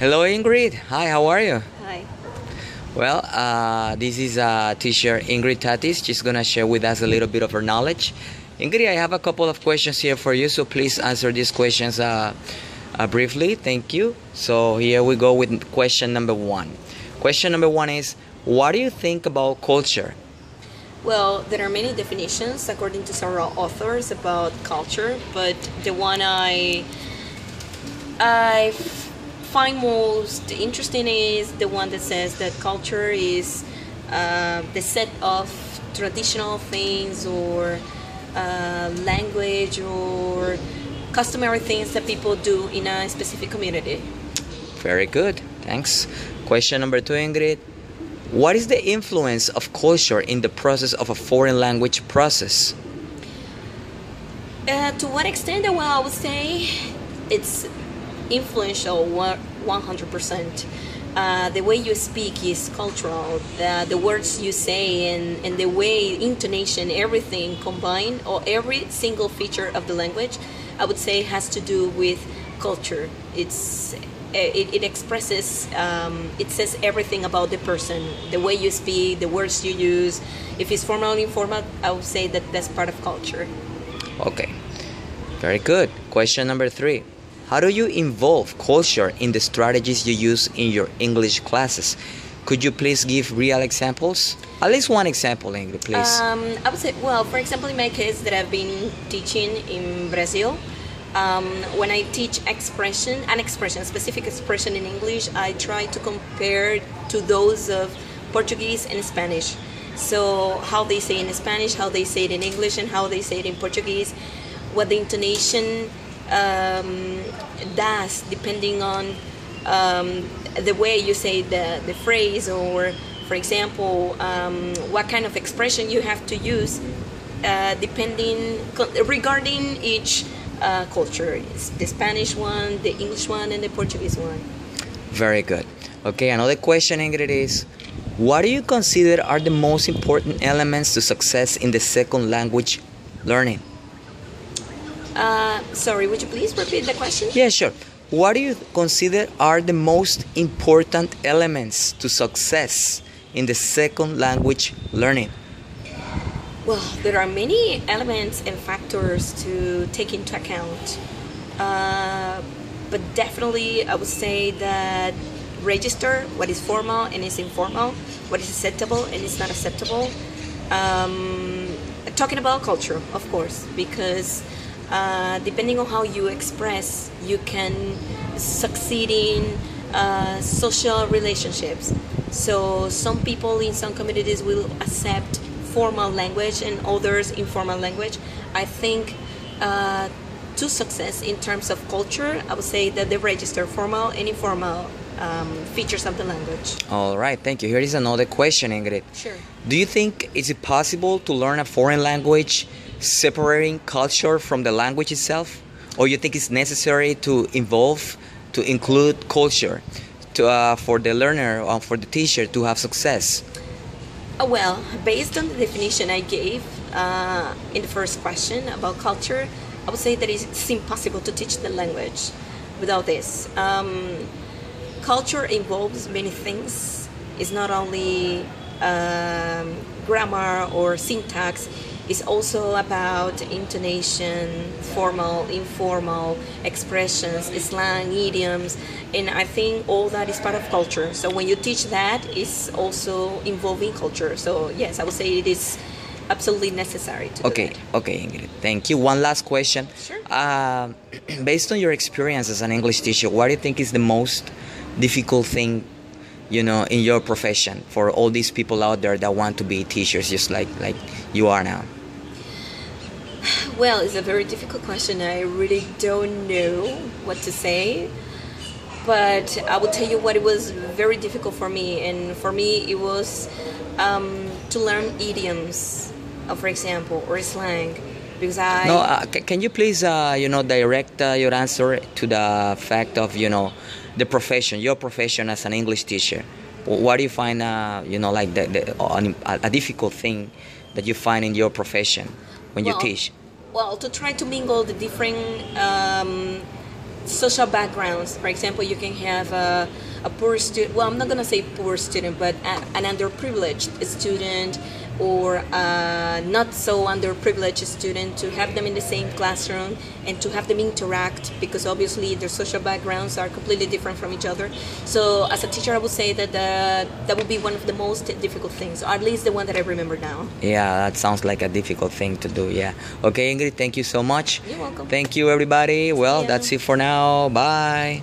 Hello, Ingrid. Hi, how are you? Hi. Well, this is teacher Ingrid Tatis. She's gonna share with us a little bit of her knowledge. Ingrid, I have a couple of questions here for you, so please answer these questions briefly. Thank you. So here we go with question number one. Question number one is, what do you think about culture? Well, there are many definitions according to several authors about culture, but the one I find most interesting is the one that says that culture is the set of traditional things or language or customary things that people do in a specific community. Very good. Thanks. Question number two, Ingrid. What is the influence of culture in the process of a foreign language process? To what extent? Well, I would say it's influential 100%. The way you speak is cultural. The words you say and the way intonation, everything combined, or every single feature of the language, I would say has to do with culture. It expresses, it says everything about the person, the way you speak, the words you use. If it's formal or informal, I would say that that's part of culture. Okay, very good. Question number three. How do you involve culture in the strategies you use in your English classes? Could you please give real examples? At least one example, Ingrid, please. I would say, well, for example, in my case that I've been teaching in Brazil, when I teach a specific expression in English, I try to compare to those of Portuguese and Spanish. So how they say in Spanish, how they say it in English, and how they say it in Portuguese, what the intonation does depending on the way you say the phrase, or for example what kind of expression you have to use regarding each culture, the Spanish one, the English one, and the Portuguese one. Very good. Okay, another question, Ingrid, is what do you consider are the most important elements to success in the second language learning? Sorry, would you please repeat the question? Yeah, sure. What do you consider are the most important elements to success in the second language learning? Well, there are many elements and factors to take into account. But definitely, I would say that register what is formal and is informal, what is acceptable and is not acceptable. Talking about culture, of course, because depending on how you express, you can succeed in social relationships. So some people in some communities will accept formal language and others informal language. I think to success in terms of culture, I would say that they register formal and informal features of the language. All right, thank you. Here is another question, Ingrid. Sure. Do you think is it possible to learn a foreign language separating culture from the language itself, or you think it's necessary to include culture for the learner or for the teacher to have success? Well, based on the definition I gave in the first question about culture, I would say that it's impossible to teach the language without this. Culture involves many things. It's not only grammar or syntax. It's also about intonation, formal, informal expressions, slang, idioms, and I think all that is part of culture. So when you teach that, it's also involving culture. So yes, I would say it is absolutely necessary to do that. Okay, Ingrid. Thank you. One last question. Sure. Based on your experience as an English teacher, what do you think is the most difficult thing, in your profession for all these people out there that want to be teachers, just like you are now? Well, it's a very difficult question. I really don't know what to say. But I will tell you what it was very difficult for me. And for me, it was to learn idioms, for example, or slang. Because can you please, direct your answer to the fact of, the profession, your profession as an English teacher? What do you find, like a difficult thing that you find in your profession when you teach? Well, to try to mingle the different social backgrounds. For example, you can have a poor student. Well, I'm not gonna say poor student, but an underprivileged student, or not so underprivileged student, to have them in the same classroom and to have them interact, because obviously their social backgrounds are completely different from each other. So as a teacher, I would say that that would be one of the most difficult things, or at least the one that I remember now. Yeah, that sounds like a difficult thing to do. Yeah. Okay, Ingrid, thank you so much. You're welcome. Thank you, everybody. Well, ya. that's it for now. Bye.